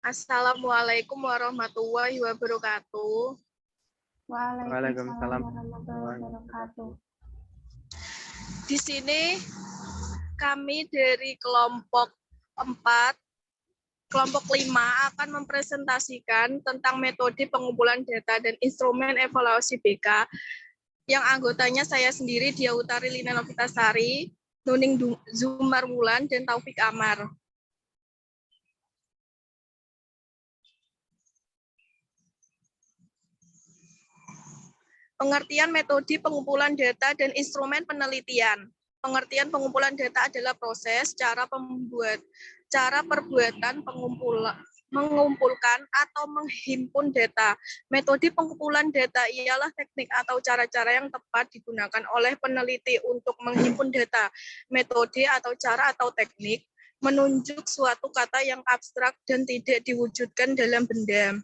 Assalamualaikum warahmatullahi wabarakatuh. Waalaikumsalam warahmatullahi wabarakatuh. Di sini kami dari kelompok 4, kelompok 5 akan mempresentasikan tentang metode pengumpulan data dan instrumen evaluasi BK yang anggotanya saya sendiri, Dia Utari Lina Novitasari, Nuning Zumar Wulan, dan Taufik Amar. Pengertian metode pengumpulan data dan instrumen penelitian. Pengertian pengumpulan data adalah proses, cara perbuatan mengumpulkan atau menghimpun data. Metode pengumpulan data ialah teknik atau cara-cara yang tepat digunakan oleh peneliti untuk menghimpun data. Metode atau cara atau teknik menunjuk suatu kata yang abstrak dan tidak diwujudkan dalam benda,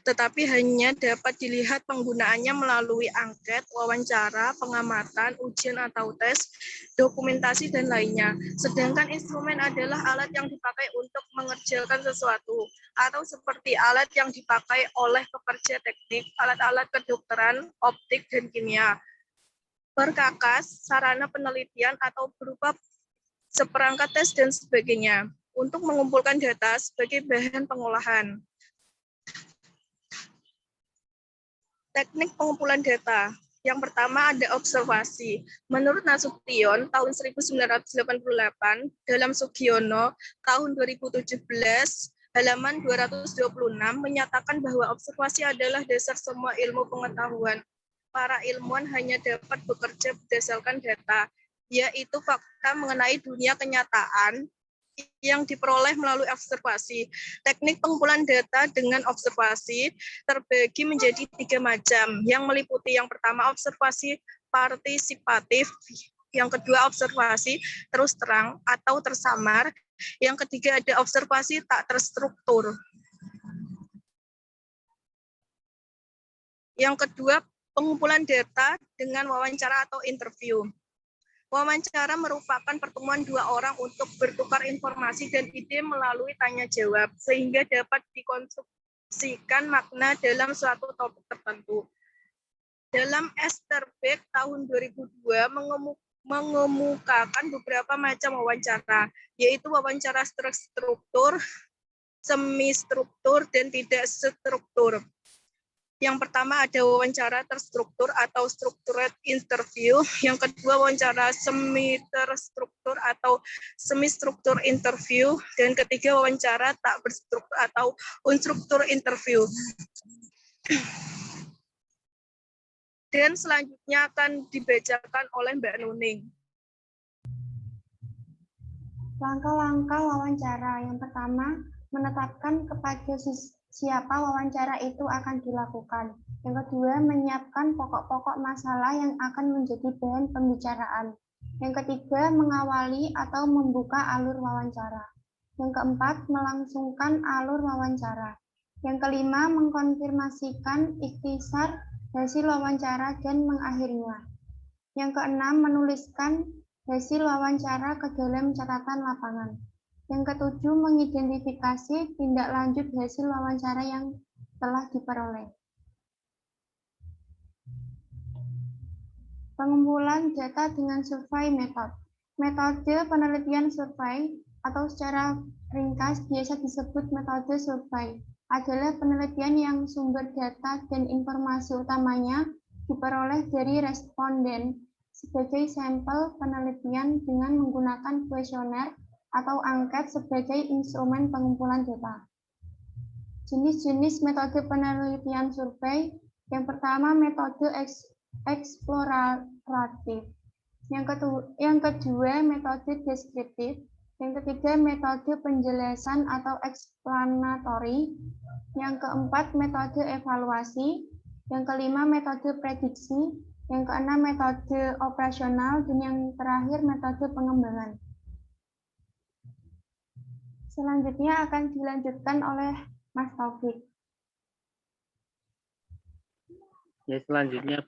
tetapi hanya dapat dilihat penggunaannya melalui angket, wawancara, pengamatan, ujian atau tes, dokumentasi, dan lainnya. Sedangkan instrumen adalah alat yang dipakai untuk mengerjakan sesuatu, atau seperti alat yang dipakai oleh pekerja teknik, alat-alat kedokteran, optik, dan kimia. Perkakas, sarana penelitian, atau berupa seperangkat tes, dan sebagainya, untuk mengumpulkan data sebagai bahan pengolahan. Teknik pengumpulan data. Yang pertama ada observasi. Menurut Nasution tahun 1988, dalam Sugiono tahun 2017, halaman 226 menyatakan bahwa observasi adalah dasar semua ilmu pengetahuan. Para ilmuwan hanya dapat bekerja berdasarkan data, yaitu fakta mengenai dunia kenyataan yang diperoleh melalui observasi. Teknik pengumpulan data dengan observasi terbagi menjadi 3 macam, yang meliputi yang pertama observasi partisipatif, yang kedua observasi terus terang atau tersamar, yang ketiga ada observasi tak terstruktur. Yang kedua, pengumpulan data dengan wawancara atau interview. Wawancara merupakan pertemuan dua orang untuk bertukar informasi dan ide melalui tanya jawab, sehingga dapat dikonstruksikan makna dalam suatu topik tertentu. Dalam Esterbeek tahun 2002 mengemukakan beberapa macam wawancara, yaitu wawancara terstruktur, semi-struktur, dan tidak struktur. Yang pertama ada wawancara terstruktur atau structured interview. Yang kedua wawancara semi-terstruktur atau semi-struktur interview. Dan ketiga wawancara tak berstruktur atau unstruktur interview. Dan selanjutnya akan dibacakan oleh Mbak Nuning. Langkah-langkah wawancara. Yang pertama, menetapkan kepada siapa wawancara itu akan dilakukan. Yang kedua, menyiapkan pokok-pokok masalah yang akan menjadi bahan pembicaraan. Yang ketiga, mengawali atau membuka alur wawancara. Yang keempat, melangsungkan alur wawancara. Yang kelima, mengkonfirmasikan ikhtisar hasil wawancara dan mengakhirinya. Yang keenam, menuliskan hasil wawancara ke dalam catatan lapangan. Yang ketujuh, mengidentifikasi tindak lanjut hasil wawancara yang telah diperoleh. Pengumpulan data dengan survei method. Metode penelitian survei atau secara ringkas biasa disebut metode survei adalah penelitian yang sumber data dan informasi utamanya diperoleh dari responden sebagai sampel penelitian dengan menggunakan kuesioner atau angket sebagai instrumen pengumpulan data. Jenis-jenis metode penelitian survei. Yang pertama, metode eksploratif. Yang kedua, metode deskriptif. Yang ketiga, metode penjelasan atau explanatory. Yang keempat, metode evaluasi. Yang kelima, metode prediksi. Yang keenam, metode operasional. Dan yang terakhir, metode pengembangan. Selanjutnya akan dilanjutkan oleh Mas Taufik. Ya, selanjutnya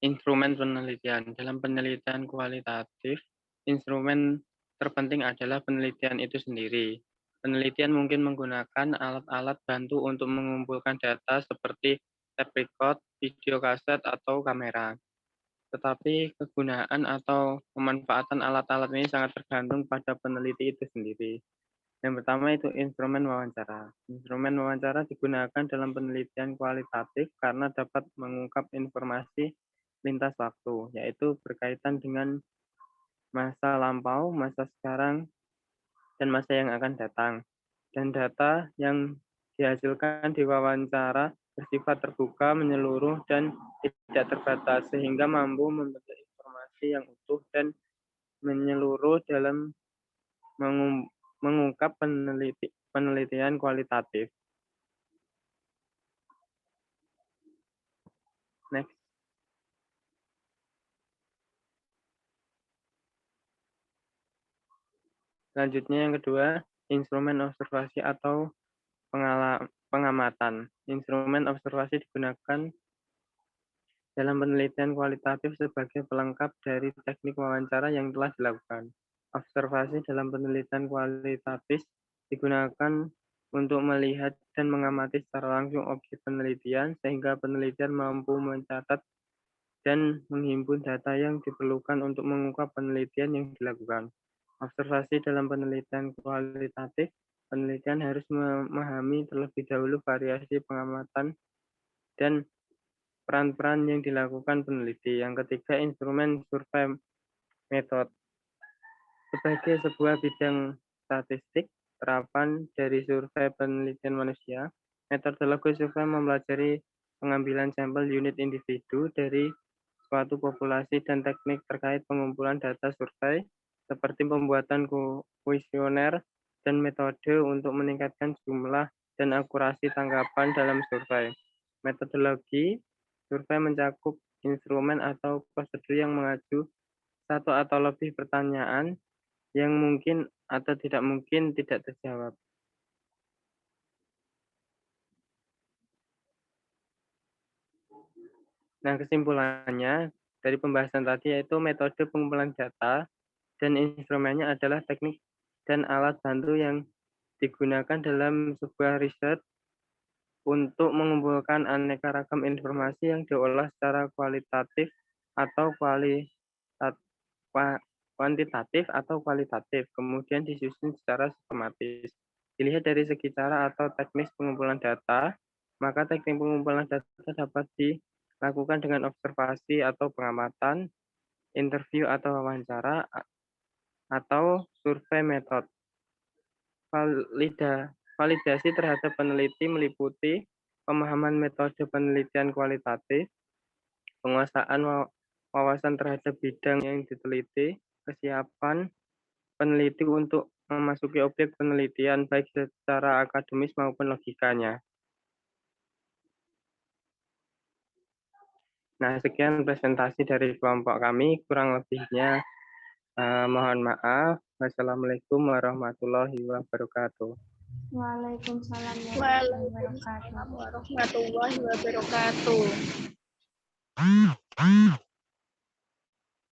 instrumen penelitian. Dalam penelitian kualitatif, instrumen terpenting adalah penelitian itu sendiri. Penelitian mungkin menggunakan alat-alat bantu untuk mengumpulkan data seperti tape record, video kaset, atau kamera. Tetapi kegunaan atau pemanfaatan alat-alat ini sangat tergantung pada peneliti itu sendiri. Yang pertama itu instrumen wawancara. Instrumen wawancara digunakan dalam penelitian kualitatif karena dapat mengungkap informasi lintas waktu, yaitu berkaitan dengan masa lampau, masa sekarang, dan masa yang akan datang. Dan data yang dihasilkan di wawancara bersifat terbuka, menyeluruh, dan tidak terbatas, sehingga mampu membentuk informasi yang utuh dan menyeluruh dalam mengungkap penelitian kualitatif. Next. Selanjutnya yang kedua, instrumen observasi atau pengamatan. Instrumen observasi digunakan dalam penelitian kualitatif sebagai pelengkap dari teknik wawancara yang telah dilakukan. Observasi dalam penelitian kualitatif digunakan untuk melihat dan mengamati secara langsung objek penelitian sehingga penelitian mampu mencatat dan menghimpun data yang diperlukan untuk mengungkap penelitian yang dilakukan. Observasi dalam penelitian kualitatif, penelitian harus memahami terlebih dahulu variasi pengamatan dan peran-peran yang dilakukan peneliti. Yang ketiga, instrumen survei metode. Sebagai sebuah bidang statistik, terapan dari survei penelitian manusia, metodologi survei mempelajari pengambilan sampel unit individu dari suatu populasi dan teknik terkait pengumpulan data survei, seperti pembuatan kuesioner dan metode untuk meningkatkan jumlah dan akurasi tanggapan dalam survei. Metodologi survei mencakup instrumen atau prosedur yang mengacu satu atau lebih pertanyaan yang mungkin atau tidak mungkin tidak terjawab. Nah, kesimpulannya dari pembahasan tadi yaitu metode pengumpulan data dan instrumennya adalah teknik dan alat bantu yang digunakan dalam sebuah riset untuk mengumpulkan aneka ragam informasi yang diolah secara kualitatif atau kuantitatif atau kualitatif, kemudian disusun secara sistematis. Dilihat dari segi cara atau teknis pengumpulan data, maka teknik pengumpulan data dapat dilakukan dengan observasi atau pengamatan, interview atau wawancara, atau survei metode. Validasi terhadap peneliti meliputi pemahaman metode penelitian kualitatif, penguasaan wawasan terhadap bidang yang diteliti, kesiapan peneliti untuk memasuki objek penelitian baik secara akademis maupun logikanya. Nah, sekian presentasi dari kelompok kami, kurang lebihnya mohon maaf. Wassalamualaikum warahmatullahi wabarakatuh. Waalaikumsalam Waalaikumsalam warahmatullahi wabarakatuh.